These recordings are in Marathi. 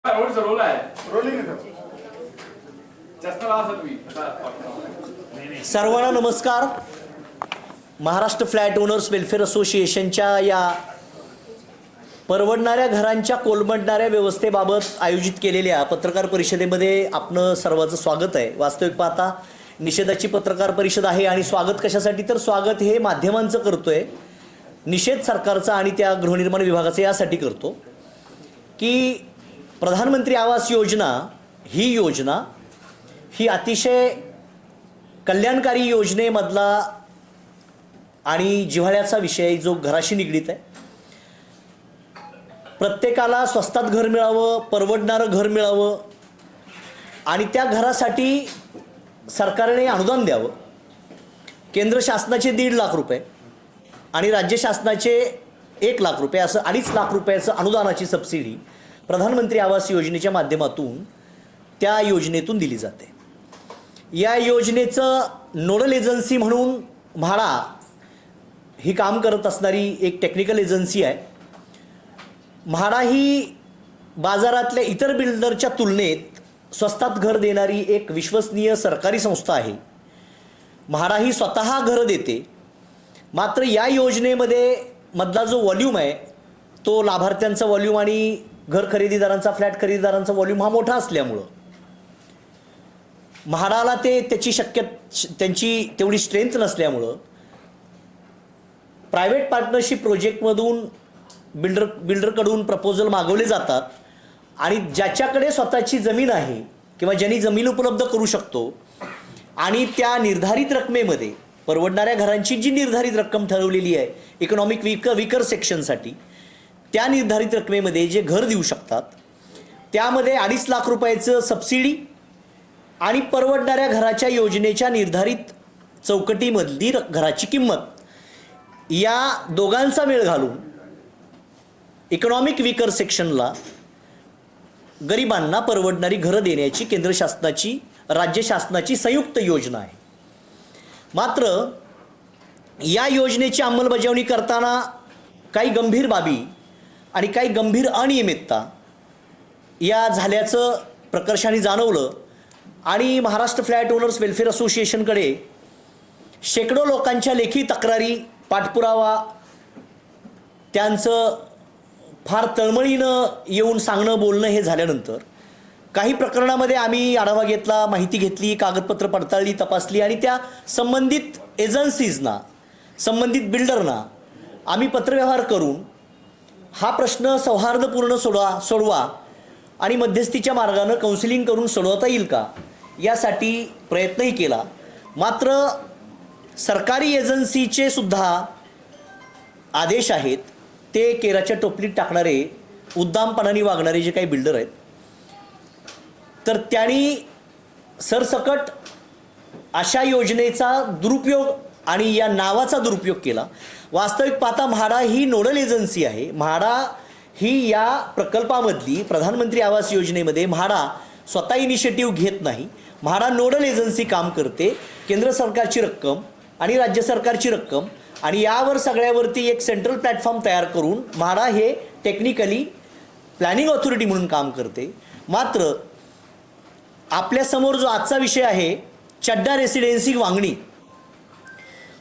रोड रोल आहे रोलिंग जास्त असं तुम्ही सर्वांना नमस्कार. महाराष्ट्र फ्लॅट ओनर्स वेलफेअर असोसिएशनच्या या परवडणाऱ्या घरांच्या कोलमडणाऱ्या व्यवस्थेबाबत आयोजित केलेल्या पत्रकार परिषदेमध्ये आपलं सर्वांचं स्वागत आहे. वास्तविक पाहता निषेधाची पत्रकार परिषद आहे आणि स्वागत कशासाठी तर स्वागत हे माध्यमांचं करतोय, निषेध सरकारचा आणि त्या गृहनिर्माण विभागाचा यासाठी करतो की प्रधानमंत्री आवास योजना ही अतिशय कल्याणकारी योजनेमधला आणि जिव्हाळ्याचा विषय जो घराशी निगडीत आहे. प्रत्येकाला स्वस्तात घर मिळावं, परवडणारं घर मिळावं आणि त्या घरासाठी सरकारने अनुदान द्यावं. केंद्र शासनाचे 1.5 लाख रुपये आणि राज्य शासनाचे 1 लाख रुपये असं 2.5 लाख रुपयाचं अनुदानाची सबसिडी प्रधानमंत्री आवास योजनेच्या माध्यमातून त्या योजनेतून दिली जाते. या योजनेचं नोडल एजन्सी म्हणून म्हाडा ही काम करत असणारी एक टेक्निकल एजन्सी आहे. म्हाडा ही बाजारातल्या इतर बिल्डरच्या तुलनेत स्वस्तात घर देणारी एक विश्वसनीय सरकारी संस्था आहे. म्हाडा ही स्वतः घरं देते, मात्र या योजनेमध्ये मधला जो वॉल्यूम आहे तो लाभार्थ्यांचा वॉल्यूम आणि घर खरेदीदारांचा, फ्लॅट खरेदीदारांचा वॉल्यूम हा मोठा असल्यामुळं म्हाडाला त्यांची तेवढी स्ट्रेंथ नसल्यामुळं प्रायव्हेट पार्टनरशिप प्रोजेक्टमधून बिल्डरकडून प्रपोजल मागवले जातात आणि ज्याच्याकडे स्वतःची जमीन आहे किंवा ज्यांनी जमीन उपलब्ध करू शकतो आणि त्या निर्धारित रकमेमध्ये परवडणाऱ्या घरांची जी निर्धारित रक्कम ठरवलेली आहे इकॉनॉमिक वीकर सेक्शनसाठी, त्या निर्धारित रकमेमध्ये जे घर देऊ शकतात त्यामध्ये 2.5 लाख रुपयाचं सबसिडी आणि परवडणाऱ्या घराच्या योजनेच्या निर्धारित चौकटीमधली घराची किंमत या दोघांचा मेळ घालून इकॉनॉमिक वीकर सेक्शनला गरिबांना परवडणारी घरं देण्याची केंद्र शासनाची, राज्य शासनाची संयुक्त योजना आहे. मात्र या योजनेची अंमलबजावणी करताना काही गंभीर बाबी आणि काही गंभीर अनियमितता या झाल्याचं प्रकर्षाने जाणवलं आणि महाराष्ट्र फ्लॅट ओनर्स वेलफेअर असोसिएशनकडे शेकडो लोकांच्या लेखी तक्रारी, पाठपुरावा, त्यांचं फार तळमळीनं येऊन सांगणं, बोलणं हे झाल्यानंतर काही प्रकरणामध्ये आम्ही आढावा घेतला, माहिती घेतली, कागदपत्र पडताळली, तपासली आणि त्या संबंधित एजन्सीजना, संबंधित बिल्डरना आम्ही पत्रव्यवहार करून हा प्रश्न सौहार्दपूर्ण सोडवा आणि मध्यस्थीच्या मार्गानं काउन्सिलिंग करून सोडवता येईल का यासाठी प्रयत्नही केला. मात्र सरकारी एजन्सीचे सुद्धा आदेश आहेत ते केराच्या टोपलीत टाकणारे, उद्दामपणाने वागणारे जे काही बिल्डर आहेत तर त्यांनी सरसकट अशा योजनेचा दुरुपयोग आणि या नावाचा दुरुपयोग केला. वास्तविक पाहता म्हाडा ही नोडल एजन्सी आहे. म्हाडा ही या प्रकल्पामधली प्रधानमंत्री आवास योजनेमध्ये म्हाडा स्वतः इनिशिएटिव्ह घेत नाही. म्हाडा नोडल एजन्सी काम करते. केंद्र सरकारची रक्कम आणि राज्य सरकारची रक्कम आणि यावर सगळ्यावरती एक सेंट्रल प्लॅटफॉर्म तयार करून म्हाडा हे टेक्निकली प्लॅनिंग ऑथॉरिटी म्हणून काम करते. मात्र आपल्यासमोर जो आजचा विषय आहे, चड्डा रेसिडेन्सी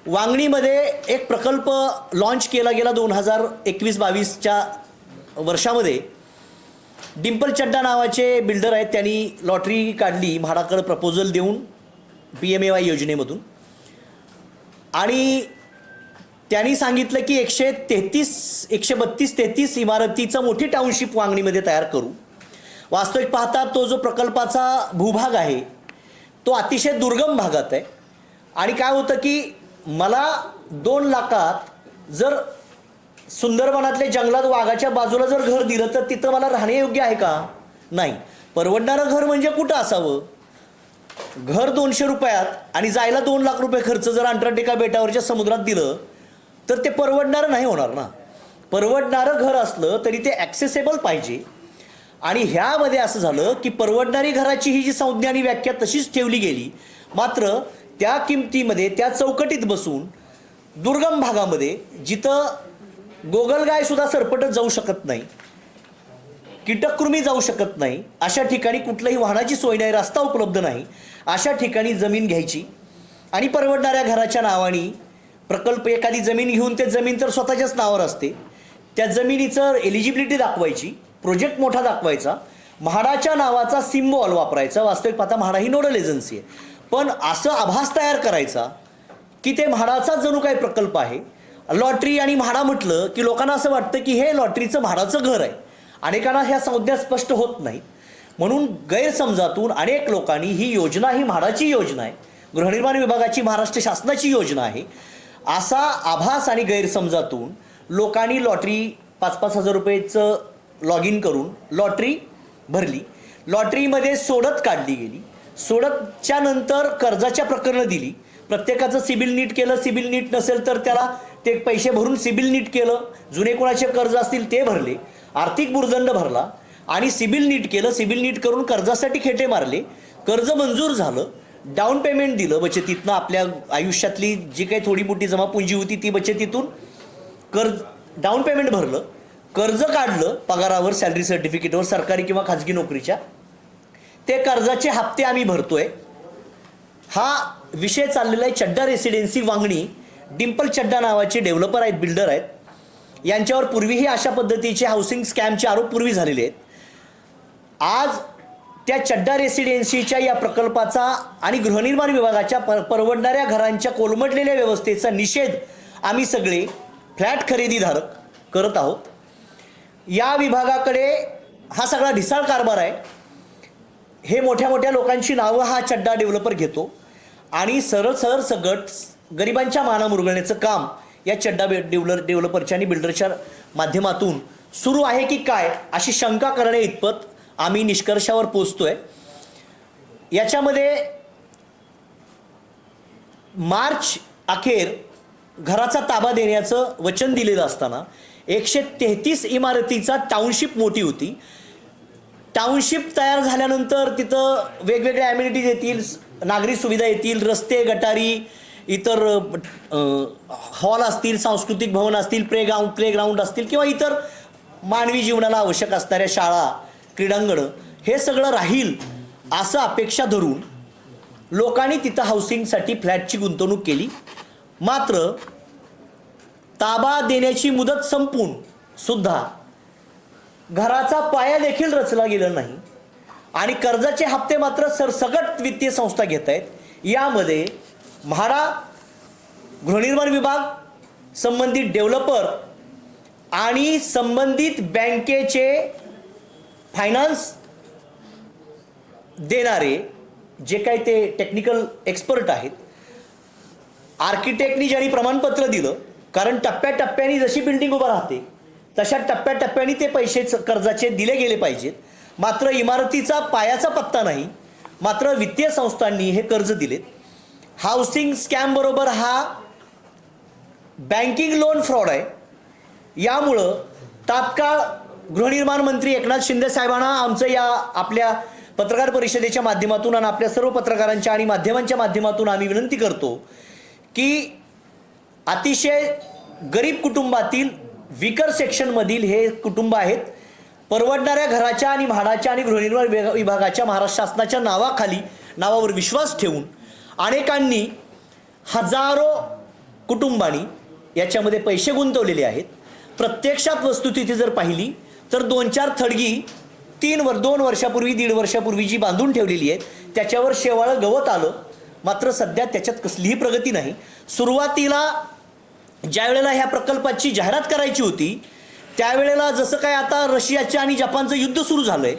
वांगणीमध्ये एक प्रकल्प लॉन्च केला गेला 2021-22च्या वर्षामध्ये. डिंपल चड्डा नावाचे बिल्डर आहेत, त्यांनी लॉटरी काढली म्हाडाकडे प्रपोजल देऊन PMAY योजनेमधून आणि त्यांनी सांगितलं की 132-33 इमारतीचं मोठी टाउनशिप वांगणीमध्ये तयार करू. वास्तविक पाहता तो जो प्रकल्पाचा भूभाग आहे तो अतिशय दुर्गम भागात आहे आणि काय होतं की मला 2 लाखात जर सुंदरबनातल्या जंगलात वाघाच्या बाजूला जर घर दिलं तर तिथं मला राहणे योग्य आहे का? नाही. परवडणारं घर म्हणजे कुठं असावं? घर 200 रुपयात आणि जायला 2 लाख रुपये खर्च जर अंटार्क्टिका बेटावरच्या समुद्रात दिलं तर ते परवडणारं नाही होणार ना. परवडणारं घर असलं तरी ते ॲक्सेसेबल पाहिजे आणि ह्यामध्ये असं झालं की परवडणारी घराची ही जी संज्ञा आणि व्याख्या तशीच ठेवली गेली. मात्र त्या किमतीमध्ये, त्या चौकटीत बसून दुर्गम भागामध्ये जिथं गोगलगाय सुद्धा सरपटत जाऊ शकत नाही कीटककृमी जाऊ शकत नाही, अशा ठिकाणी कुठल्याही वाहनाची सोय नाही, रस्ता उपलब्ध नाही, अशा ठिकाणी जमीन घ्यायची आणि परवडणाऱ्या घराच्या नावाने प्रकल्प, एखादी जमीन घेऊन ते जमीन तर स्वतःच्याच नावावर असते, त्या जमिनीचं एलिजिबिलिटी दाखवायची, प्रोजेक्ट मोठा दाखवायचा, म्हाडाच्या नावाचा सिम्बॉल वापरायचा. वास्तविक पाहता म्हाडा ही नोडल एजन्सी आहे, पण असं आभास तयार करायचा की ते म्हाडाचा जणू काही प्रकल्प आहे. लॉटरी आणि म्हाडा म्हटलं की लोकांना असं वाटतं की हे लॉटरीचं म्हाडाचं घर आहे. अनेकांना ह्या संज्ञा स्पष्ट होत नाहीत, म्हणून गैरसमजातून अनेक लोकांनी ही योजना ही म्हाडाची योजना आहे, गृहनिर्माण विभागाची महाराष्ट्र शासनाची योजना आहे असा आभास आणि गैरसमजातून लोकांनी लॉटरी 5-5 हजार रुपयेचं लॉग इन करून लॉटरी भरली. लॉटरीमध्ये सोडत काढली गेली. सोडतच्या नंतर कर्जाच्या प्रकरणं दिली. प्रत्येकाचं सिबिल नीट केलं. सिबिल नीट नसेल तर त्याला ते पैसे भरून सिबिल नीट केलं. जुने कोणाचे कर्ज असतील ते भरले. आर्थिक भुर्दंड भरला आणि सिबिल नीट केलं. सिबिल नीट करून कर्जासाठी खेटे मारले. कर्ज मंजूर झालं. डाऊन पेमेंट दिलं बचतीतनं. आपल्या आयुष्यातली जी काही थोडी मोठी जमापुंजी होती ती बचतीतून डाऊन पेमेंट भरलं. कर्ज काढलं पगारावर, सॅलरी सर्टिफिकेटवर, सरकारी किंवा खाजगी नोकरीच्या. ते कर्जाचे हप्ते आम्ही भरतोय. हा विषय चाललेला आहे. चड्डा रेसिडेन्सी वांगणी, डिंपल चड्डा नावाचे डेव्हलपर आहेत, बिल्डर आहेत. यांच्यावर पूर्वीही अशा पद्धतीचे हाऊसिंग स्कॅमचे आरोप पूर्वी झालेले आहेत. आज त्या चड्डा रेसिडेन्सीच्या या प्रकल्पाचा आणि गृहनिर्माण विभागाच्या परवडणाऱ्या घरांच्या कोलमडलेल्या व्यवस्थेचा निषेध आम्ही सगळे फ्लॅट खरेदीधारक करत आहोत. या विभागाकडे हा सगळा ढिसाळ कारभार आहे. हे मोठ्या मोठ्या लोकांची नावं हा चड्डा डेव्हलपर घेतो आणि सरळ सरळ सगट गरिबांच्या माना मुरगळण्याचं काम या चड्डा डेव्हलपरच्या आणि बिल्डरच्या माध्यमातून सुरू आहे की काय अशी शंका करणे इतपत आम्ही निष्कर्षावर पोचतोय. याच्यामध्ये मार्च अखेर घराचा ताबा देण्याचं वचन दिलेलं असताना 133 इमारतीचा टाउनशिप मोठी होती. टाउनशिप तयार झाल्यानंतर तिथं वेगवेगळ्या ॲम्युनिटीज येतील, नागरी सुविधा येतील, रस्ते, गटारी, इतर हॉल असतील, सांस्कृतिक भवन असतील, प्लेग्राऊंड असतील किंवा इतर मानवी जीवनाला आवश्यक असणाऱ्या शाळा, क्रीडांगणं, हे सगळं राहील असं अपेक्षा धरून लोकांनी तिथं हाऊसिंगसाठी फ्लॅटची गुंतवणूक केली. मात्र ताबा देण्याची मुदत संपून सुद्धा घराचा पाया देखील रचला गेला नाही आणि कर्जाचे हप्ते मात्र सरसकट वित्तीय संस्था घेत आहेत. यामध्ये म्हाडा, गृहनिर्माण विभाग, संबंधित डेव्हलपर आणि संबंधित बँकेचे फायनान्स देणारे जे काही ते टेक्निकल एक्सपर्ट आहेत, आर्किटेक्टनी ज्यांनी प्रमाणपत्र दिलं, कारण टप्प्याटप्प्याने जशी बिल्डिंग उभं राहते तशा टप्प्याटप्प्याने ते पैसे कर्जाचे दिले गेले पाहिजेत. मात्र इमारतीचा पायाचा पत्ता नाही. मात्र वित्तीय संस्थांनी हे कर्ज दिलेत. हाऊसिंग स्कॅम बरोबर हा बँकिंग लोन फ्रॉड आहे. यामुळं तात्काळ गृहनिर्माण मंत्री एकनाथ शिंदे साहेबांना आमचं या आपल्या पत्रकार परिषदेच्या माध्यमातून आणि आपल्या सर्व पत्रकारांच्या आणि माध्यमांच्या माध्यमातून आम्ही विनंती करतो की अतिशय गरीब कुटुंबातील विकर सेक्शनमधील हे कुटुंब आहेत. परवडणाऱ्या घराच्या आणि म्हाडाच्या आणि गृहनिर्माण विभागाच्या महाराष्ट्र शासनाच्या नावावर विश्वास ठेवून अनेकांनी, हजारो कुटुंबांनी याच्यामध्ये पैसे गुंतवलेले आहेत. प्रत्यक्षात वस्तुस्थिती जर पाहिली तर 2-4 थडगी 2 वर्षापूर्वी, 1.5 वर्षापूर्वी जी बांधून ठेवलेली आहे त्याच्यावर शेवाळं गवत आलं. मात्र सध्या त्याच्यात कसलीही प्रगती नाही. सुरुवातीला ज्या वेळेला ह्या प्रकल्पाची जाहिरात करायची होती त्यावेळेला जसं काय आता रशियाच्या आणि जपानचं युद्ध सुरू झालंय,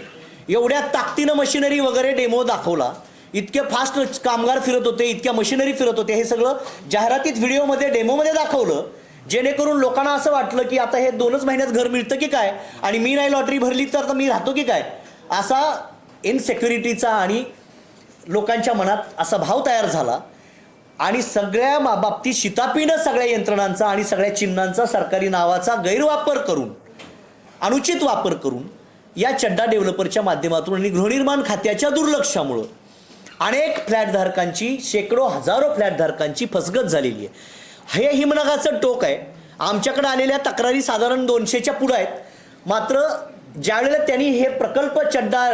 एवढ्या ताकदीनं मशिनरी वगैरे डेमो दाखवला, इतके फास्ट कामगार फिरत होते, इतक्या मशिनरी फिरत होते, हे सगळं जाहिरातीत, व्हिडिओमध्ये, डेमोमध्ये दाखवलं, जेणेकरून लोकांना असं वाटलं की आता हे 2च महिन्यात घर मिळतं की काय आणि मी नाही लॉटरी भरली तर मी राहतो की काय, असा इनसेक्युरिटीचा आणि लोकांच्या मनात असा भाव तयार झाला. आणि सगळ्या बाबतीत शितापीनं सगळ्या यंत्रणांचा आणि सगळ्या चिन्हांचा, सरकारी नावाचा गैरवापर करून, अनुचित वापर करून या चड्डा डेव्हलपरच्या माध्यमातून आणि गृहनिर्माण खात्याच्या दुर्लक्षामुळं अनेक फ्लॅटधारकांची, शेकडो हजारो फ्लॅटधारकांची फसगत झालेली आहे. हे हिमनगाचं टोक आहे. आमच्याकडे आलेल्या तक्रारी साधारण 200च्या पुढे आहेत. मात्र ज्यावेळेला त्यांनी हे प्रकल्प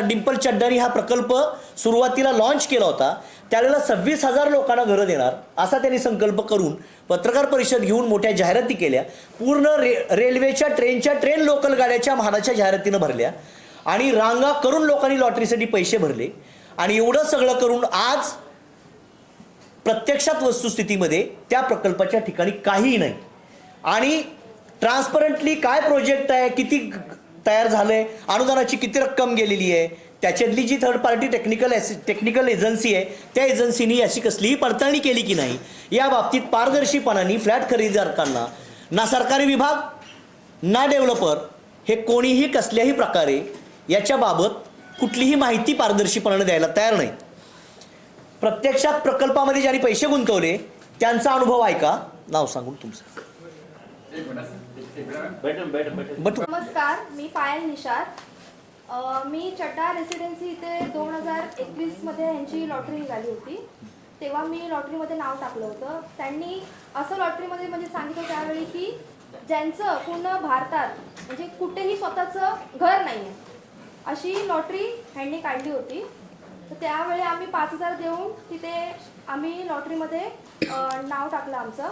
डिंपल चड्डारी हा प्रकल्प सुरुवातीला लॉन्च केला होता, त्यावेळेला 26,000 लोकांना घरं देणार असा त्यांनी संकल्प करून पत्रकार परिषद घेऊन मोठ्या जाहिराती केल्या. पूर्ण रेल्वेच्या ट्रेन लोकल गाड्याच्या म्हाडाच्या जाहिरातीनं भरल्या आणि रांगा करून लोकांनी लॉटरीसाठी पैसे भरले. आणि एवढं सगळं करून आज प्रत्यक्षात वस्तुस्थितीमध्ये त्या प्रकल्पाच्या ठिकाणी काहीही नाही. आणि ट्रान्सपरंटली काय प्रोजेक्ट आहे, किती तयार झालंय, अनुदानाची किती रक्कम गेलेली आहे, त्याच्यातली जी थर्ड पार्टी टेक्निकल एजन्सी आहे त्या एजन्सीनी याची कसलीही पडताळणी केली की नाही, या बाबतीत पारदर्शीपणाने फ्लॅट खरेदीदारांना ना सरकारी विभाग ना डेव्हलपर हे कोणीही कसल्याही प्रकारे याच्याबाबत कुठलीही माहिती पारदर्शीपणाने द्यायला तयार नाही. प्रत्यक्षात प्रकल्पामध्ये ज्यांनी पैसे गुंतवले त्यांचा अनुभव ऐका. नाव सांगून तुमचं. नमस्कार, मी पायल निशार. मी चड्डा रेसिडेन्सी इथे 2021 मध्ये यांची लॉटरी निघाली होती. तेव्हा मी लॉटरीमध्ये नाव टाकलं होतं. त्यांनी असं लॉटरीमध्ये म्हणजे सांगितलं त्यावेळी की ज्यांचं पूर्ण भारतात म्हणजे कुठेही स्वतःचं घर नाही आहे अशी लॉटरी ह्यांनी काढली होती. तर त्यावेळी आम्ही 5,000 देऊन तिथे आम्ही लॉटरीमध्ये नाव टाकलं आमचं.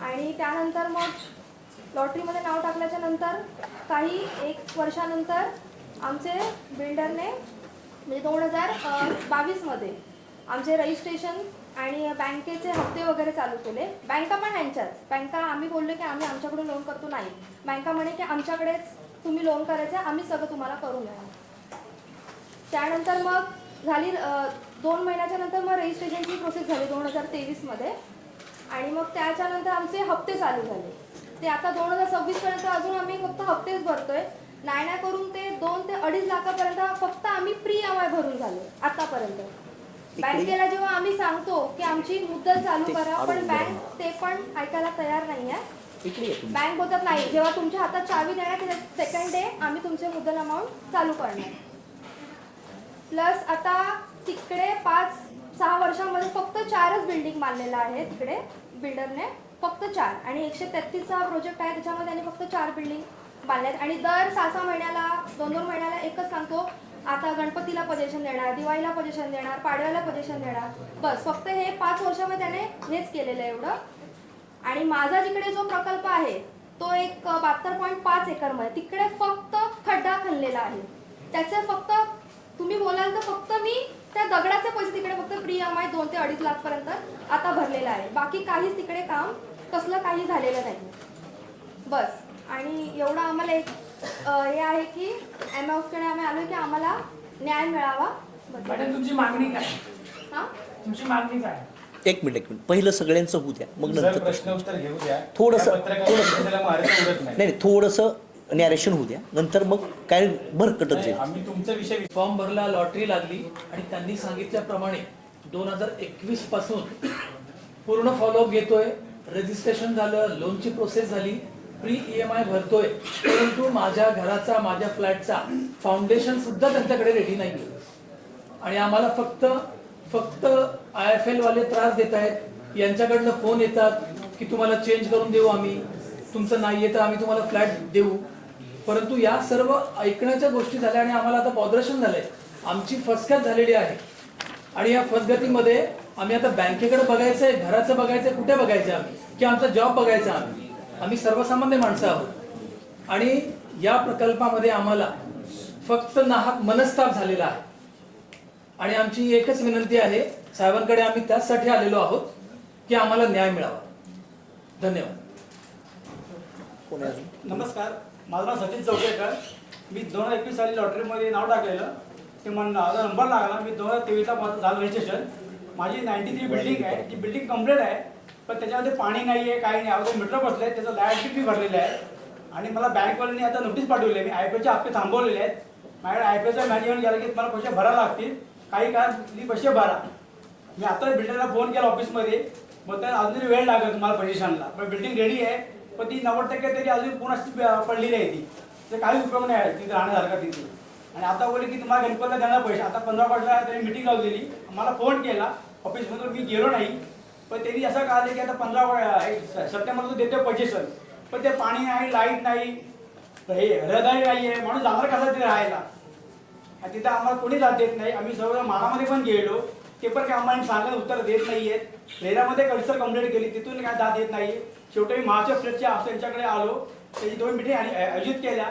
आणि त्यानंतर मग लॉटरीमध्ये नाव टाकल्याच्या नंतर काही 1 वर्षानंतर आमचे बिल्डरने म्हणजे 2022मध्ये आमचे रजिस्ट्रेशन आणि बँकेचे हप्ते वगैरे चालू केले. बँका पण ह्यांच्याच. बँका आम्ही बोललो की आम्ही आमच्याकडून लोन करतो, नाही. बँका म्हणे की आमच्याकडेच तुम्ही लोन करायचं, आम्ही सगळं तुम्हाला करून देणार. त्यानंतर मग झाली 2 महिन्याच्या नंतर मग रजिस्ट्रेशनची प्रोसेस झाली 2023मध्ये. आणि मग त्याच्यानंतर आमचे हप्ते चालू झाले. ते आता 2026पर्यंत अजून आम्ही फक्त हप्तेच भरतोय. नाही करून ते 2 ते 2.5 लाखापर्यंत फक्त आम्ही प्री EMI भरून झालो आतापर्यंत. बँकेला जेव्हा आम्ही सांगतो की आमची मुद्दल चालू करा, पण बँक ते पण ऐकायला तयार नाही आहे. बँक बोलतात नाही, जेव्हा तुमच्या हातात चावी देणार त्याच्या सेकंड डे आम्ही तुमचे मुद्दल अमाऊंट चालू करणार. प्लस आता तिकडे 5-6 वर्षांमध्ये फक्त 4च बिल्डिंग बांधलेलं आहे तिकडे बिल्डरने, फक्त 4. आणि 133चा प्रोजेक्ट आहे त्याच्यामध्ये त्यांनी फक्त 4 बिल्डिंग बांधल्यात. आणि दर 6-6 महिन्याला 2-2 महिन्याला एकच सांगतो, आता गणपतीला पोझिशन देणार, दिवाळीला पोझिशन देणार, पाडव्याला पोझिशन देणार. बस फक्त हे 5 वर्षामध्ये त्याने हेच केलेलं आहे एवढं. आणि माझा जिकडे जो प्रकल्प आहे तो एक 72.5 एकरमध्ये तिकडे फक्त खड्डा खणलेला आहे. त्याचे फक्त तुम्ही बोलाल तर फक्त मी त्या दगडाचे पैसे तिकडे फक्त प्री EMI 2 ते 2.5 लाखपर्यंत आता भरलेला आहे. बाकी काहीच तिकडे काम कसलं काही झालेलं नाही. बस. आणि एवढं आम्हाला एक हे आहे की MFकडे आम्ही आलो की आम्हाला न्याय मिळावा. मॅडम तुमची मागणी काय? हां, तुमची मागणी काय? एक मिनिट पहिलं सगळ्यांचं होऊ द्या, मग नंतर प्रश्न उत्तर घेऊ द्या. थोडंसं नाही थोडंसं नॅरेशन होऊ द्या, नंतर मग काय भरकटत जाईल. आम्ही तुमचा विषय फॉर्म भरला, लॉटरी लागली आणि त्यांनी सांगितल्याप्रमाणे 2021 पासून पूर्ण फॉलोअप घेतोय. रजिस्ट्रेशन झालं, लोनची प्रोसेस झाली, प्री EMI भरतोय. परंतु माझ्या घराचा, माझ्या फ्लॅटचा फाउंडेशन सुद्धा त्यांच्याकडे रेडी नाही. आणि आम्हाला फक्त IFL वाले त्रास देत आहेत. यांच्याकडनं फोन येतात की तुम्हाला चेंज करून देऊ आम्ही, तुमचं नाही येतं आम्ही तुम्हाला फ्लॅट देऊ. परंतु या सर्व ऐकण्याच्या गोष्टी झाल्या आणि आम्हाला आता बॉदरेशन झालंय. आमची फसगत झालेली आहे. आणि या फसगतीमध्ये आम्ही आता बँकेकडे बघायचंय, घराचं बघायचंय, कुठे बघायचं आम्ही, की आमचा जॉब बघायचा आम्ही सर्वसामान्य माणसं आहोत. आणि या प्रकल्पामध्ये आम्हाला फक्त नाहक मनस्ताप झालेला आहे. आणि आमची एकच विनंती आहे साहेबांकडे, आम्ही त्याचसाठी आलेलो आहोत की आम्हाला न्याय मिळावा. धन्यवाद. नमस्कार, माझं नाव सचिन चौकेकर. मी 2021 साली लॉटरीमध्ये नाव टाकलेलं, ते माझा नंबर लागला. मी 2023ला माझं झालं रजिस्ट्रेशन. माझी 93 बिल्डिंग आहे, ती बिल्डिंग कंप्लीट आहे, पण त्याच्यामध्ये पाणी नाही आहे, काही नाही. अगोदर मीटर बसले आहेत, त्याचं लाईट बिल भरलेलं आहे. आणि मला बँकवाल्यांनी आता नोटीस पाठवली आहे. मी IPLचे हप्ते थांबवलेले आहेत. माझ्याकडे IPLचा मॅनेजमेंट गेला की तुम्हाला पैसे भरावे लागतील, काही काळ पैसे भरा. मी आता बिल्डरला फोन केला ऑफिसमध्ये, मग तर अजून वेळ लागेल तुम्हाला पोझिशनला. पण बिल्डिंग रेडी आहे, पण ती 90% तरी अजून पूर्ण पडलेली आहे. ती काही उपयोग नाही आहे तिथे राहण्यासारखा तिथे. आणि आता बोलले की तुम्हाला गणपतीला देणार पैसे. आता 15 ऑगस्टला त्यांनी मिटिंग लावलेली, मला फोन केला ऑफिसमधून, मी गेलो नाही. पण त्यांनी असं कळलं की आता 15 सप्टेंबरला देतो पोझिशन, पण ते पाणी नाही, लाईट नाही, तर हे रहदारी नाही आहे, माणूस जाणार कसा तिथे राहायला, आणि तिथं आम्हाला कोणी जात देत नाही. आम्ही सर्व माडामध्ये पण गेलो, ते पण काय आम्हाला सांगत उत्तर देत नाही आहेत. रेरामध्ये कल्चर कंप्लेंट केली, तिथून काय दाद देत नाही. शेवटी मी महाराष्ट्र फ्लेटच्या त्यांच्याकडे आलो, त्याची 2 मिटिंग आयोजित केल्या,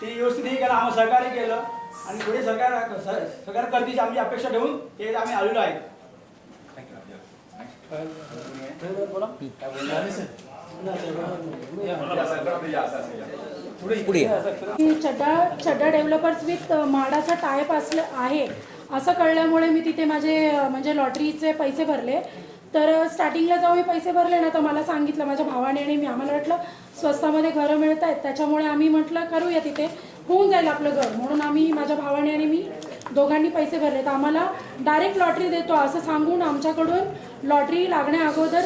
ते व्यवस्थित हे केलं, आम्हाला सहकार्य केलं, आणि पुढे सरकार करतील आमची अपेक्षा ठेवून हे आम्ही आलेलो आहे. पुढे या. चड्डा डेव्हलपर्स विथ म्हाडाचा टायप असलं आहे असं कळल्यामुळे मी तिथे माझे म्हणजे लॉटरीचे पैसे भरले. तर स्टार्टिंगला जेव्हा मी पैसे भरले ना, तर मला सांगितलं माझ्या भावाने आणि मी, आम्हाला वाटलं स्वस्तामध्ये घरं मिळत आहेत, त्याच्यामुळे आम्ही म्हटलं करूया, तिथे होऊन जाईल आपलं घर, म्हणून आम्ही माझ्या भावाने आणि मी दोघांनी पैसे भरले. तर आम्हाला डायरेक्ट लॉटरी देतो असं सांगून आमच्याकडून लॉटरी लागण्या अगोदर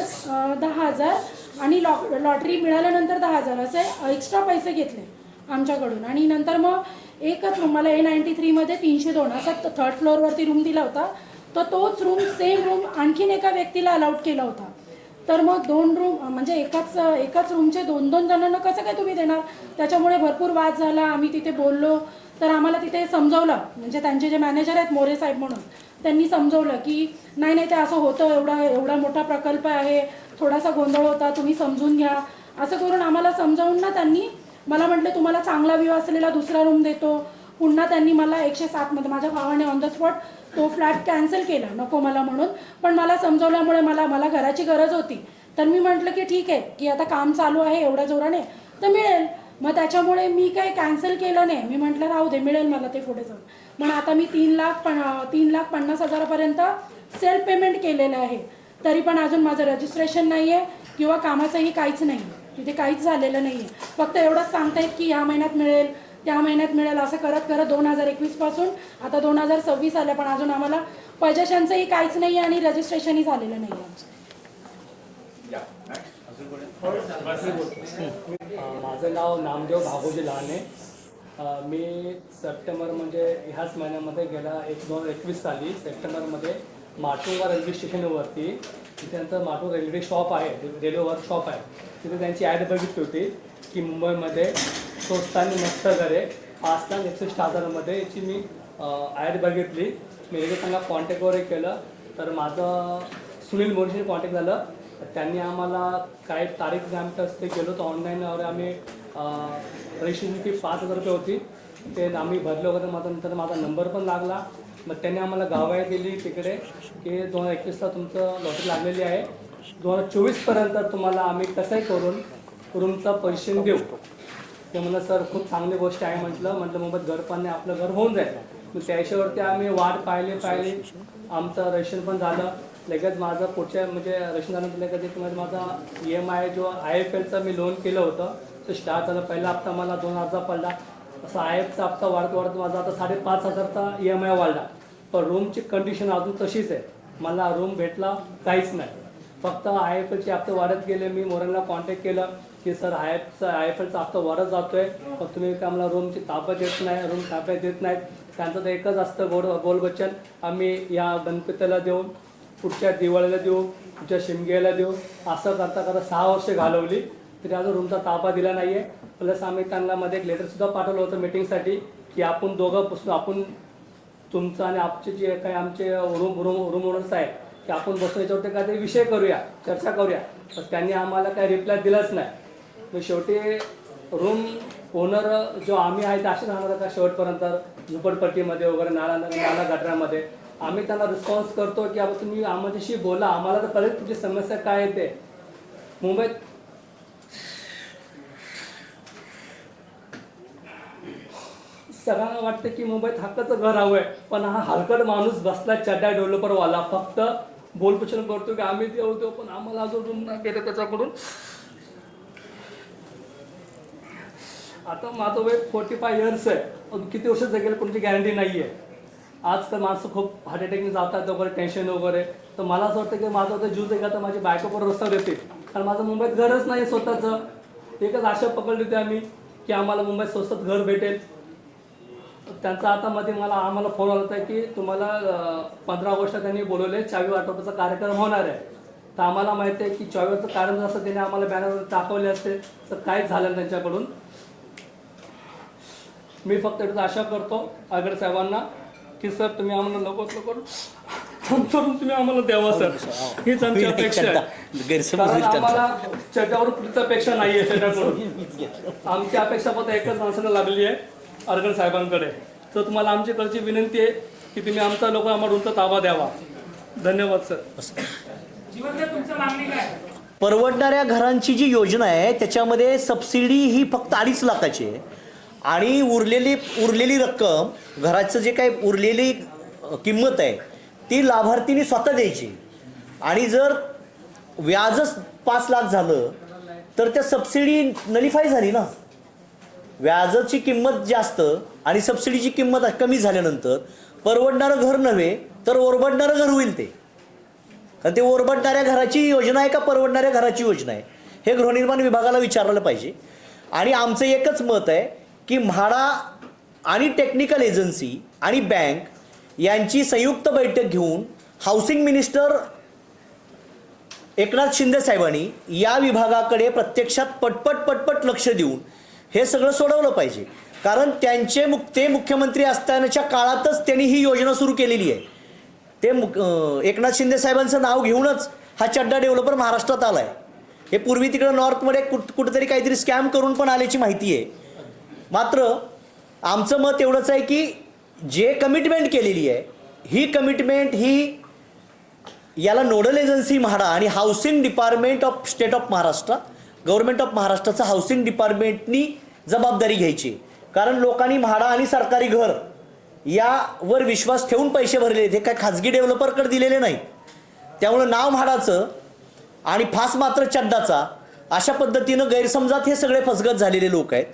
10,000 आणि लॉटरी मिळाल्यानंतर 10,000 असे एक्स्ट्रा पैसे घेतले आमच्याकडून. आणि नंतर मग एकच रूम, मला A93मध्ये 302 असा 3rd फ्लोअरवरती रूम दिला होता. तर तोच रूम, सेम रूम आणखीन एका व्यक्तीला अलाउड केला होता. तर मग 2 रूम म्हणजे एकाच रूमचे 2-2 जणांना कसं काय तुम्ही देणार, त्याच्यामुळे भरपूर वाद झाला. आम्ही तिथे बोललो, तर आम्हाला तिथे समजवलं, म्हणजे त्यांचे जे मॅनेजर आहेत मोरे साहेब म्हणून, त्यांनी समजवलं की नाही ते असं होतं, एवढा मोठा प्रकल्प आहे, थोडासा गोंधळ होता, तुम्ही समजून घ्या, असं करून आम्हाला समजावून ना त्यांनी मला म्हटलं तुम्हाला चांगला व्ह्यू असलेला दुसरा रूम देतो. पुन्हा त्यांनी मला 107मध्ये, माझ्या भावाने ऑन द स्पॉट तो फ्लॅट कॅन्सल केला, नको मला म्हणून, पण मला समजवल्यामुळे मला घराची गरज होती. तर मी म्हटलं की ठीक आहे, की आता काम चालू आहे एवढ्या जोराने तर मिळेल. मग त्याच्यामुळे मी काही कॅन्सल केलं नाही, मी म्हटलं राहू दे, मिळेल मला ते पुढे जाऊन. म्हणून आता मी 3,50,000पर्यंत सेल्फ पेमेंट केलेलं आहे. तरी पण अजून माझं रजिस्ट्रेशन नाही आहे किंवा कामाचंही काहीच नाही, तिथे काहीच झालेलं नाही आहे. फक्त एवढंच सांगतायत की ह्या महिन्यात मिळेल, त्या महिन्यात मिळेल, असं करत 2021 पासून आता 2026 आलं, पण अजून आम्हाला पजेशनचंही काहीच नाही आहे आणि रजिस्ट्रेशनही झालेलं नाही आहे आमचं. माझं नाव नामदेव भागोजी लहाने. मी सप्टेंबर म्हणजे ह्याच महिन्यामध्ये गेला 2021 साली सप्टेंबरमध्ये माटुंगा रेल्वे स्टेशनवरती, तिथे त्यांचं माटुंगा रेल्वे शॉप आहे, रेल्वे वर्कशॉप आहे, तिथे त्यांची ॲड बघितली होती की मुंबईमध्ये स्वस्त आणि मस्त घरे 5,61,000मध्ये याची मी ॲड बघितली. मी लगेच त्यांना कॉन्टॅक्ट वगैरे केलं. तर माझं सुनील मोरेशी कॉन्टॅक्ट झालं. त्यांनी आम्हाला काय तारीख आमच्या ते गेलो तर ऑनलाईनवर आम्ही रजिस्ट्रेशन फी 5,000 रुपये होती, ते आम्ही भरलं वगैरे. नंतर माझा नंबर पण लागला. मग त्यांनी आम्हाला गावाही दिली तिकडे की 2021ला तुमचं लॉटरी लागलेली आहे, 2024पर्यंत तुम्हाला आम्ही कसंही करून रूमचा पैसे देऊ. ते म्हणलं सर खूप चांगली गोष्ट आहे, म्हटलं मुंबईत घर पण नाही, आपलं घर होऊन जाईल. मग त्याच्यावरती आम्ही वाट पाहिली. आमचं रजिस्ट्रेशन पण झालं. लगेच माझं पुढच्या म्हणजे रजिस्ट्रेशन झाल्यानंतर लगेच माझा EMI जो IIFLचं मी लोन केलं होतं तो स्टार्ट झालं. पहिला हप्ता मला 2,000 पडला. असं IIFचा हप्ता वाढत माझा आता 5,500चा EMI वाढला. पण रूमची कंडिशन अजून तशीच आहे, मला रूम भेटला काहीच नाही. फक्त IIFLचे हप्ते वाढत गेले. मी मोरेला कॉन्टॅक्ट केलं की सर IIFLचा हप्ता वाढत जातोय, मग तुम्ही काय मला रूमची ताब्यात देत नाही, रूम ताब्यात देत नाहीत. त्यांचं तर एकच असतं बोलबच्चन, आम्ही या गणपतीला देऊ, पुढच्या दिवाळीला देऊ, पुढच्या शिमग्याला देऊ, असं करता 6 वर्ष घालवली, तरी अजून रूमचा ताबा दिला नाही आहे. प्लस आम्ही त्यांना मध्ये एक लेटरसुद्धा पाठवलं होतं मीटिंगसाठी की आपण आपण तुमचं आणि आमचे जे काही आमचे रूम ओनर्स आहेत की आपण बसून याच्यावरती काहीतरी विषय करूया, चर्चा करूया. तर त्यांनी आम्हाला काही रिप्लाय दिलाच नाही. मग शेवटी रूम ओनर जो आम्ही आहे ते असे राहणार का शेवटपर्यंत झुपडपट्टीमध्ये वगैरे नाला गटरामध्ये. आम्ही त्यांना रिस्पॉन्स करतो की आता तुम्ही आम्हाशी बोला, आम्हाला तर कळेल तुमची समस्या काय येते. मुंबईत सगळ्यांना वाटतं की मुंबईत हक्काचं घर हवं आहे, पण हा हलकट माणूस बसला चड्डा डेव्हलपरवाला फक्त बोलपुचन करतो की आम्ही देऊ, पण आम्हाला अजून रूम नाही केलं त्याच्याकडून. आता माझं वय 45 इयर्स आहे, अजून किती वर्ष जगेल कोणती गॅरंटी नाही आहे. आजकाल माणसं खूप हार्ट अटॅकने जातात वगैरे, टेन्शन वगैरे. तर मला असं वाटतं की माझं आता जीव जगा तर माझी बायको पण रस्त्यावर येते, कारण माझं मुंबईत घरच नाही स्वतःचं. एकच आशा पकडली होती आम्ही की आम्हाला मुंबईत स्वस्त घर भेटेल. त्यांचा आता मध्ये आम्हाला फोन आला होता की तुम्हाला 15 ऑगस्टला त्यांनी बोलवले, 24 वाटपाचा कार्यक्रम होणार आहे. तर आम्हाला माहिती आहे की 24चं कार्यक्रम असं त्यांनी आम्हाला बॅनरवर टाकवले असते, तर काहीच झालं त्यांच्याकडून. मी फक्त एवढंच आशा करतो आगड साहेबांना की सर तुम्ही आम्हाला लवकर तुम्ही आम्हाला द्यावा सर, हीच आमची अपेक्षा आहे. गैरसमज कारण होईल त्यांचा. आम्हाला चट्यावर कुठलीच अपेक्षा नाही आहे चट्याकडून. आमची अपेक्षा फक्त एकच माणसाला लागली आहे आरगड साहेबांकडे. तर तुम्हाला आमच्याकडची विनंती आहे की तुम्ही आमचा लोक आम्हाला तुमचा ताबा द्यावा. धन्यवाद सर. परवडणाऱ्या घरांची जी योजना आहे त्याच्यामध्ये सबसिडी ही फक्त 2.5 लाखाची आहे आणि उरलेली रक्कम घराचं जे काही उरलेली किंमत आहे ती लाभार्थीने स्वतः द्यायची. आणि जर व्याजच 5 लाख झालं तर त्या सबसिडी नलिफाय झाली ना. व्याजाची किंमत जास्त आणि सबसिडीची किंमत कमी झाल्यानंतर परवडणारं घर नव्हे तर ओरबडणारं घर होईल ते. कारण ते ओरबडणाऱ्या घराची योजना आहे का परवडणाऱ्या घराची योजना आहे हे गृहनिर्माण विभागाला विचारलं पाहिजे. आणि आमचं एकच मत आहे की म्हाडा आणि टेक्निकल एजन्सी आणि बँक यांची संयुक्त बैठक घेऊन हाऊसिंग मिनिस्टर एकनाथ शिंदे साहेबांनी या विभागाकडे प्रत्यक्षात पटपट लक्ष देऊन हे सगळं सोडवलं पाहिजे. कारण ते मुख्यमंत्री असतानाच्या काळातच त्यांनी ही योजना सुरू केलेली आहे. ते एकनाथ शिंदे साहेबांचं नाव घेऊनच हा चड्डा डेव्हलपर महाराष्ट्रात आला आहे. हे पूर्वी तिकडं नॉर्थमध्ये कुठंतरी काहीतरी स्कॅम करून पण आल्याची माहिती आहे. मात्र आमचं मत एवढंच आहे की जे कमिटमेंट केलेली आहे ही कमिटमेंट ही याला नोडल एजन्सी म्हाडा आणि housing department of state of Maharashtra government of महाराष्ट्राचं हाऊसिंग डिपार्टमेंटनी जबाबदारी घ्यायची. कारण लोकांनी म्हाडा आणि सरकारी घर यावर विश्वास ठेवून पैसे भरलेले, ते काय खाजगी डेव्हलपरकडे दिलेले नाहीत. त्यामुळं नाव म्हाडाचं आणि फास मात्र चड्डाचा अशा पद्धतीनं गैरसमजात हे सगळे फसगत झालेले लोक आहेत.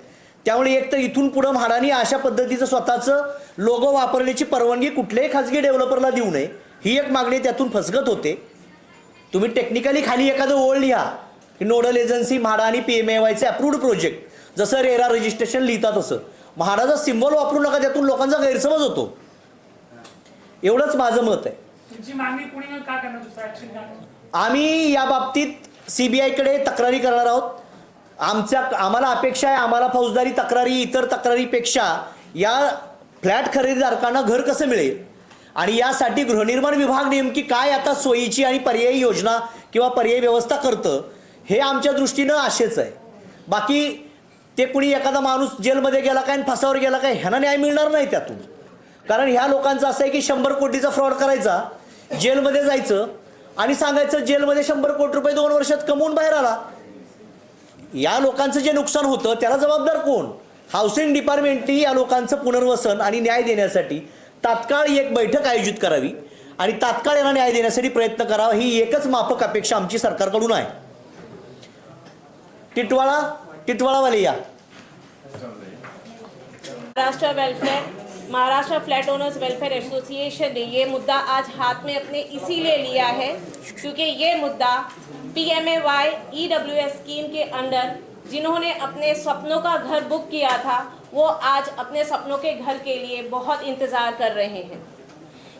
त्यामुळे एक तर इथून पुढं म्हाडानी अशा पद्धतीचं स्वतःचं लोगो वापरण्याची परवानगी कुठल्याही खाजगी डेव्हलपरला देऊ नये ही एक मागणी त्यातून फसगत होते. तुम्ही टेक्निकली खाली एखादं ओळ लिहा की नोडल एजन्सी म्हाडा आणि PMAYचे अप्रूव्ड प्रोजेक्ट, जसं रेरा रजिस्ट्रेशन लिहितात तसं म्हाडाचा सिम्बॉल वापरू नका, त्यातून लोकांचा गैरसमज होतो. एवढंच माझं मत आहे. आम्ही या बाबतीत CBIकडे तक्रारी करणार आहोत. आम्हाला अपेक्षा आहे, आम्हाला फौजदारी तक्रारी इतर तक्रारीपेक्षा या फ्लॅट खरेदीदारांना घर कसं मिळेल आणि यासाठी गृहनिर्माण विभाग नेमकी काय आता सोयीची आणि पर्यायी योजना किंवा पर्यायी व्यवस्था करतं हे आमच्या दृष्टीनं आशेच आहे. बाकी ते कुणी एखादा माणूस जेलमध्ये गेला काय आणि फासावर गेला काय ह्यांना न्याय मिळणार नाही त्यातून. कारण ह्या लोकांचं असं आहे की 100 कोटीचा फ्रॉड करायचा, जेलमध्ये जायचं आणि सांगायचं जेलमध्ये 100 कोटी रुपये 2 वर्षात कमवून बाहेर आला. या लोकांचं जे नुकसान होतं त्याला जबाबदार कोण? हाऊसिंग डिपार्टमेंटनी या लोकांचं पुनर्वसन आणि न्याय देण्यासाठी तात्काळ एक बैठक आयोजित करावी आणि तात्काळ यांना न्याय देण्यासाठी प्रयत्न करावा ही एकच माफक अपेक्षा आमची सरकारकडून आहे. टिटवाळावाले या. Maharashtra flat owners welfare association ने ये मुद्दा आज हाथ में अपने इसीलिए लिया है क्योंकि ये मुद्दा PMAY EWS स्कीम के अंडर जिन्होंने अपने सपनों का घर बुक किया था वो आज अपने सपनों के घर के लिए बहुत इंतज़ार कर रहे हैं.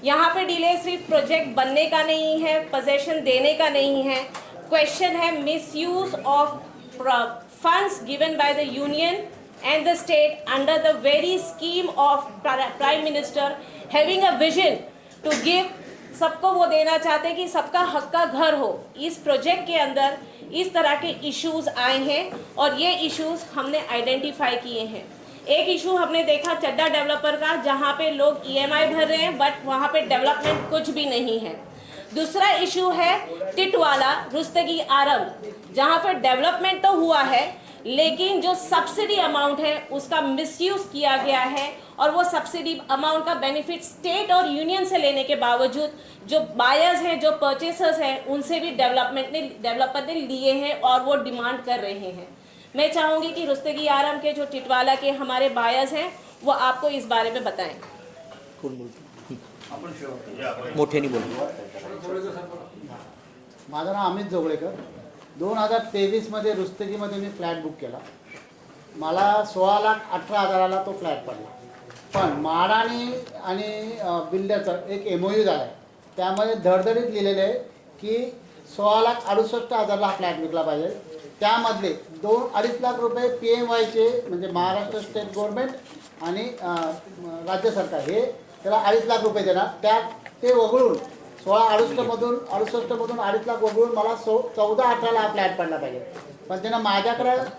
यहाँ पे डिले सिर्फ प्रोजेक्ट बनने का नहीं है, पोजेशन देने का नहीं है. क्वेश्चन है misuse of funds given by the union and the state under the very scheme of Prime Minister having a vision to give सबको वो देना चाहते कि सबका हक का घर हो. इस प्रोजेक्ट के अंदर इस तरह के इश्यूज आए हैं और ये इश्यूज हमने आइडेंटिफाई किए हैं. एक इशू हमने देखा चड्डा डेवलपर का जहाँ पे लोग EMI भर रहे हैं बट वहाँ पे डेवलपमेंट कुछ भी नहीं है. दूसरा इशू है टिटवाला रुस्तगी आरम जहाँ पे डेवलपमेंट तो हुआ है लेकिन जो सब्सिडी अमाउंट है उसका मिसयूज किया गया है और वो सब्सिडी अमाउंट का बेनिफिट स्टेट और यूनियन से लेने के बावजूद जो बायर्स हैं जो परचेसर्स हैं उनसे भी डेवलपर ने लिए हैं और वो डिमांड कर रहे हैं. मैं चाहूँगी कि रुस्तगी आरम के जो टिटवाला के हमारे बायर्स हैं वो आपको इस बारे में बताएं. मोठ्याने बोला. माझं नाव अमित जोगळेकर. 2023मध्ये रुस्तगीमध्ये मी फ्लॅट बुक केला. मला 16,18,000ला तो फ्लॅट पडला. पण म्हाडानी आणि बिल्डरचं एक MOU झाला आहे त्यामध्ये धडधडीत लिहिलेलं आहे की 16,68,000ला हा फ्लॅट विकला पाहिजे. त्यामधले 2-2.5 लाख रुपये PMYचे म्हणजे महाराष्ट्र स्टेट गव्हर्नमेंट आणि राज्य सरकार हे त्याला 2.5 लाख रुपये देणार. त्यात ते वगळून 16-68मधून 68मधून 2.5 लाख वगळून मला 14-18ला हा फ्लॅट पडला पाहिजे. पण त्यानं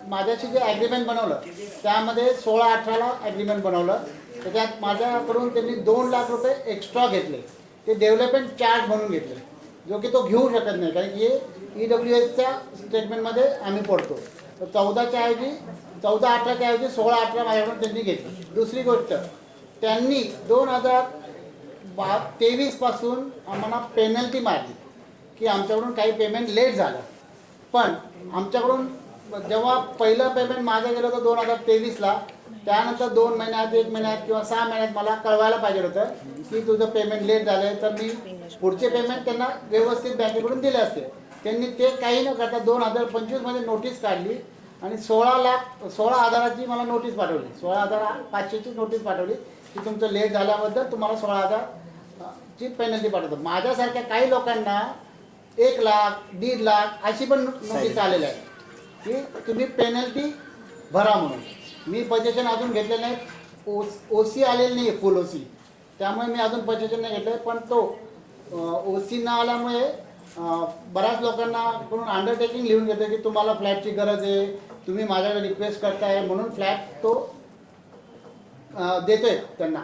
माझ्याशी जे ॲग्रीमेंट बनवलं त्यामध्ये 16-18ला ॲग्रीमेंट बनवलं. त्याच्यात माझ्याकडून त्यांनी 2 लाख रुपये एक्स्ट्रा घेतले. ते डेव्हलपमेंट चार्ज म्हणून घेतले, जो की तो घेऊ शकत नाही, कारण की हे EWSच्या स्टेटमेंटमध्ये आम्ही पडतो. तर 14-18च्या ऐवजी 16-18 माझ्याकडून त्यांनी घेतली. दुसरी गोष्ट, त्यांनी 2023 पासून आम्हाला पेनल्टी मारली की आमच्याकडून काही पेमेंट लेट झालं. पण आमच्याकडून जेव्हा पहिलं पेमेंट माझं गेलं होतं 2023ला, त्यानंतर 2 महिन्यात 1 महिन्यात किंवा 6 महिन्यात मला कळवायला पाहिजे होतं की तुझं पेमेंट लेट झालं आहे, तर मी पुढचे पेमेंट त्यांना व्यवस्थित बँकेकडून दिले असते. त्यांनी ते काही न करता 2025मध्ये नोटीस काढली आणि 16,000ची मला नोटीस पाठवली. 16,500ची नोटीस पाठवली की तुमचं लेट झाल्याबद्दल तुम्हाला 16,000ची पेनल्टी पाठवतो. माझ्यासारख्या काही लोकांना 1 लाख 1.5 लाख अशी पण नोटीस आलेल्या आहे की तुम्ही पेनल्टी भरा म्हणून. मी पोजेशन अजून घेतलेलं नाही, OC आलेलं नाही आहे, फुल OC, त्यामुळे मी अजून पोजेशन नाही घेतलं. पण तो OC न आल्यामुळे बऱ्याच लोकांना अंडरटेकिंग लिहून घेतो की तुम्हाला फ्लॅटची गरज आहे, तुम्ही माझ्याकडे रिक्वेस्ट करताय म्हणून फ्लॅट तो देतोय त्यांना,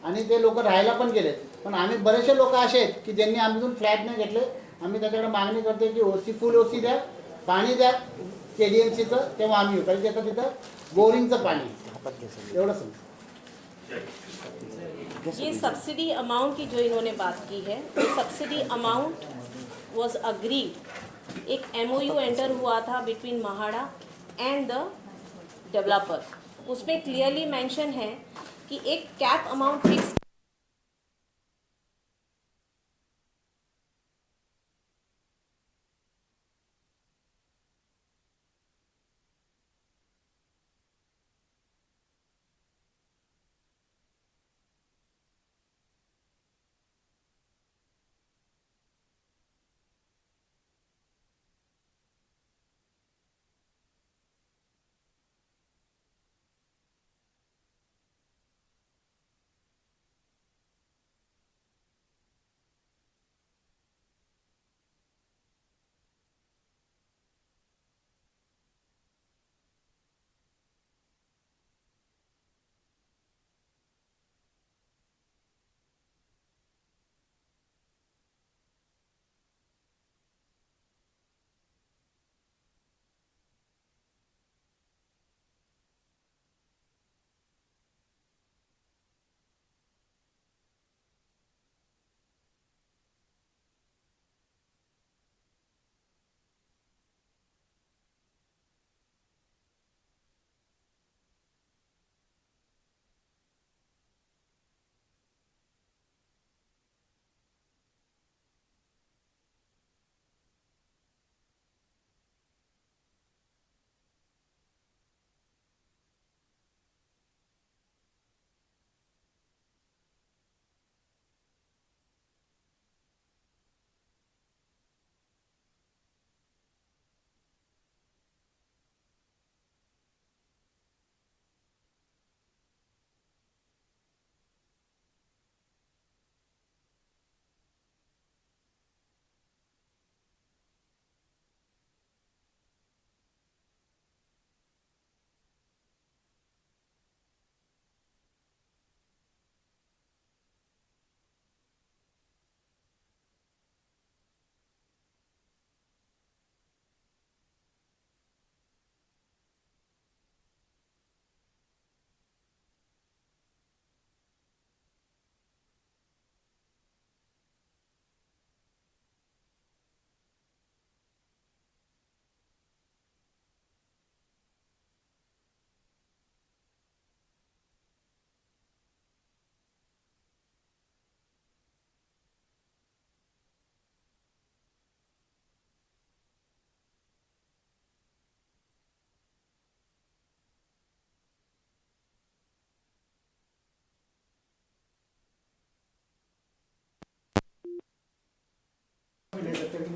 आणि ते लोक राहायला पण गेलेत. पण आम्ही बरेचसे लोक असे आहेत की ज्यांनी आम्ही फ्लॅट नाही घेतले. आम्ही त्याच्याकडे मागणी करतो की OC फुल OC द्या, पाणी द्या KDMCचं, तेव्हा आम्ही येऊ, कारण त्याचं तिथं बोरिंगचं पाणी एवढं समज. ये सब्सिडी अमाउंट की जो इन्होंने बात की है, वो सब्सिडी अमाउंट वॉज अग्रीड. एक MOU एंटर हुआ था between MHADA end the developer. उसमें क्लियरली मेंशन है कि एक कैप अमाउंट फिक्स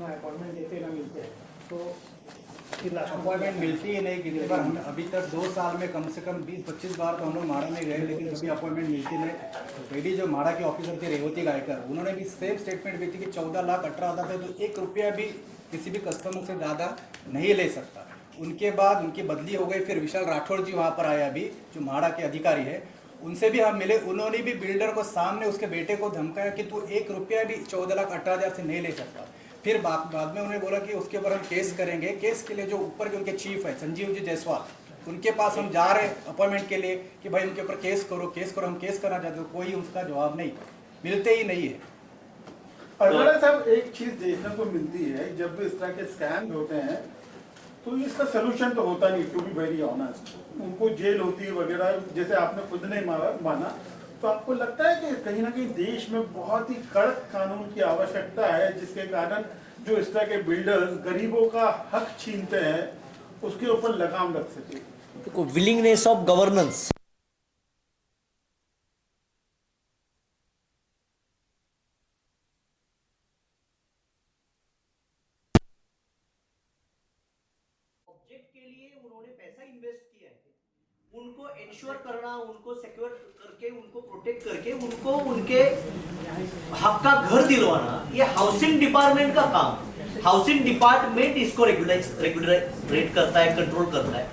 अपॉइंटमेंट देते ना मिलते हैं तो अपॉइंटमेंट मिलती ही नहीं। कितनी बार हम अभी तक 2 साल में कम से कम 20-25 बार तो हम लोग माड़ा में गए, लेकिन कभी अपॉइंटमेंट मिलती नहीं। पहली जो माड़ा के ऑफिसर थे रेवती गायकर, उन्होंने भी सेम स्टेटमेंट दी थी कि 14,18,000 से तो 1 रुपया भी किसी भी कस्टमर से ज़्यादा नहीं ले सकता। उनके बाद उनकी बदली हो गई, फिर विशाल राठौड़ जी वहाँ पर आए अभी, जो माड़ा के अधिकारी है, उनसे भी हम मिले। उन्होंने भी बिल्डर को सामने उसके बेटे को धमकाया कि तू 1 रुपया भी 14,18,000 से नहीं ले सकता। फिर बाद में उन्होंने बोला कि उसके ऊपर हम केस करेंगे। केस के लिए जो ऊपर के उनके चीफ है संजीव जी जायसवाल, उनके पास हम जा रहे अपॉइंटमेंट के लिए कि भाई उनके ऊपर केस करो। हम केस करना चाहते हो, कोई उसका जवाब नहीं, मिलते ही नहीं है। अगर साहब एक चीज देखने को मिलती है, जब भी इस तरह के स्कैम होते हैं तो इसका सोल्यूशन तो होता नहीं, टू बी वेरी ऑनेस्ट। उनको जेल होती है वगैरह, जैसे आपने खुद नहीं माना, तो आपको लगता है कि कहीं ना कहीं देश में बहुत ही कड़क कानून की आवश्यकता है, जिसके कारण जो इस तरह के बिल्डर्स गरीबों का हक छीनते हैं उसके ऊपर लगाम लग सके? Willingness of governance. ऑब्जेक्ट के लिए उन्होंने पैसा इन्वेस्ट किया है, उनको इंश्योर करना, उनको सिक्योर करके, उनको प्रोटेक्ट करके, उनको उनके हक का घर दिलवाना, ये हाउसिंग डिपार्टमेंट का काम है। हाउसिंग डिपार्टमेंट इसको रेगुलेट करता है, कंट्रोल करता है।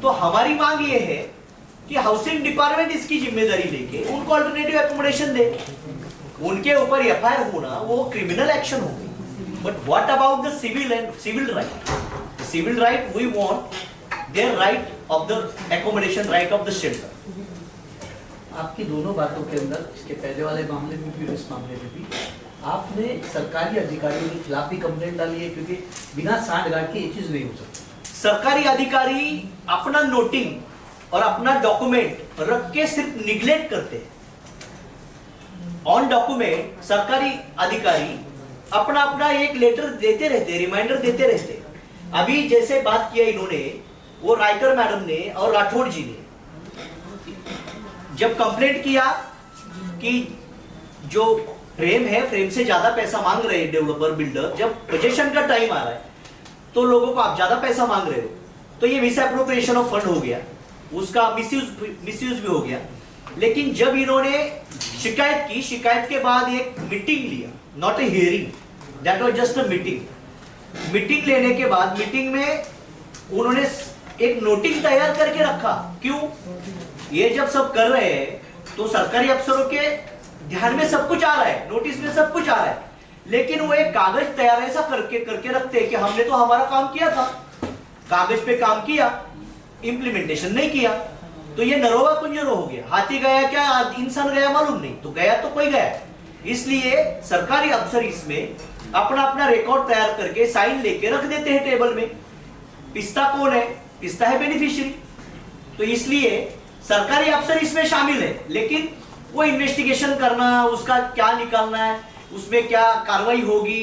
तो हमारी मांग ये है कि हाउसिंग डिपार्टमेंट इसकी जिम्मेदारी लेके उनको अल्टरनेटिव एकोमोडेशन दे। उनके ऊपर एफआईआर होना वो क्रिमिनल एक्शन होगी, but what about the civil right? Civil right, we want their right of the accommodation, right of the shelter. आपकी दोनों बातों के अंदर, इसके पहले वाले मामले में भी और इस मामले में भी, आपने सरकारी अधिकारियों के खिलाफ भी कंप्लेंट डाली है, क्योंकि बिना सांठगांठ के ये चीज नहीं हो सकती। सरकारी अधिकारी अपना नोटिंग और अपना डॉक्यूमेंट रख के सिर्फ निग्लेक्ट करते हैं। ऑन डॉक्यूमेंट सरकारी अधिकारी अपना एक लेटर देते रहते, रिमाइंडर देते रहते। अभी जैसे बात किया इन्होंने, वो राइटर मैडम ने और राठौड़ जी ने जब कंप्लेंट किया कि जो फ्रेम है, फ्रेम से ज्यादा पैसा मांग रहे हैं डेवलपर बिल्डर, जब पोजीशन का टाइम आ रहा है तो लोगों को आप ज्यादा पैसा मांग रहे हो, तो ये मिस एप्रोप्रिएशन ऑफ फंड हो गया, उसका मिसयूज भी हो गया। लेकिन जब इन्होंने शिकायत की, शिकायत के बाद एक मीटिंग लिया, नॉट ए हियरिंग, दैट वाज जस्ट अ मीटिंग। मीटिंग लेने के बाद मीटिंग में उन्होंने एक नोटिंग तैयार करके रखा। क्यों? ये जब सब कर रहे हैं तो सरकारी अफसरों के ध्यान में सब कुछ आ रहा है, नोटिस में सब कुछ आ रहा है, लेकिन वो एक कागज तैयार ऐसा करके रखते हैं कि हमने तो हमारा काम किया था, कागज पे काम किया, इंप्लीमेंटेशन नहीं किया। तो ये नरोवा कुंजरो हो गया। हाथी गया क्या इंसान गया मालूम नहीं, तो गया तो कोई गया। इसलिए सरकारी अफसर इसमें अपना रिकॉर्ड तैयार करके साइन लेके रख देते हैं टेबल में। पिस्ता कौन है? पिस्ता है बेनिफिशियरी। तो इसलिए सरकारी अफसर इसमें शामिल है, लेकिन वो इन्वेस्टिगेशन करना, उसका क्या निकालना है, उसमें क्या कार्रवाई होगी,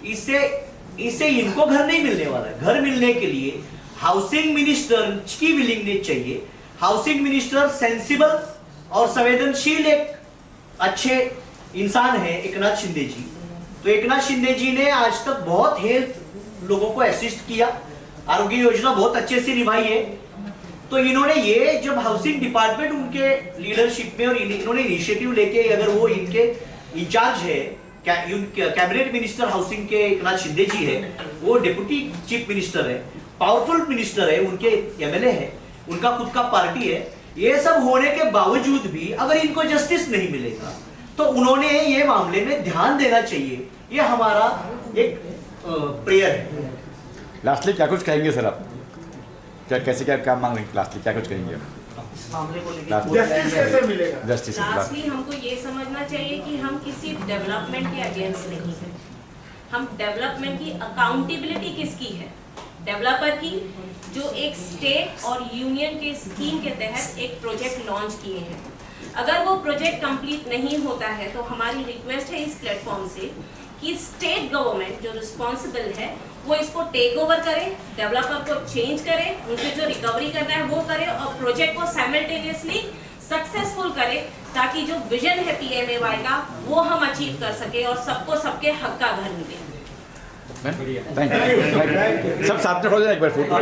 इससे इनको घर नहीं मिलने वाला है। घर मिलने के लिए हाउसिंग मिनिस्टर की विलिंगनेस चाहिए। हाउसिंग मिनिस्टर सेंसिबल और संवेदनशील एक अच्छे इंसान है एकनाथ शिंदे जी। तो एकनाथ शिंदे जी ने आज तक बहुत हेल्थ लोगों को असिस्ट किया, आरोग्य योजना बहुत अच्छे से निभाई है। तो इन्होंने ये जब हाउसिंग डिपार्टमेंट उनके लीडरशिप में और इन्होंने इनिशिएटिव लेके, अगर वो इनके इंचार्ज है, कैबिनेट मिनिस्टर हाउसिंग के एकनाथ शिंदे जी है, वो डिप्टी चीफ मिनिस्टर है, पावरफुल मिनिस्टर है, उनके एमएलए है, उनका खुद का पार्टी है, ये सब होने के बावजूद भी अगर इनको जस्टिस नहीं मिलेगा तो उन्होंने ये मामले में ध्यान देना चाहिए। ये हमारा एक प्रेयर है। लास्टली क्या कुछ कहेंगे सर आप? क्या मांग रहे हैं? लास्टली क्या कुछ कहेंगे इस मामले को लेकर जस्टिस कैसे मिलेगा? जस्टिस लास्टली हमको ये समझना चाहिए कि हम किसी डेवलपमेंट के अगेंस्ट नहीं है। हम डेवलपमेंट की अकाउंटेबिलिटी किसकी है? डेवलपर की, जो एक स्टेट और यूनियन के स्कीम के तहत एक प्रोजेक्ट लॉन्च किए हैं। अगर वो प्रोजेक्ट कंप्लीट नहीं होता है तो हमारी रिक्वेस्ट है इस प्लेटफॉर्म से कि स्टेट गवर्नमेंट जो रिस्पॉन्सिबल है वो इसको टेक ओवर करे, डेवलपर को चेंज करे, उनसे जो रिकवरी करना है वो करे और प्रोजेक्ट को साइमल्टेनियसली सक्सेसफुल करे, ताकि जो विजन है PMAY का वो हम अचीव कर सके और सबको सबके हक का घर मिले। थैंक यू सब साथ में हो जाए एक बार फोटो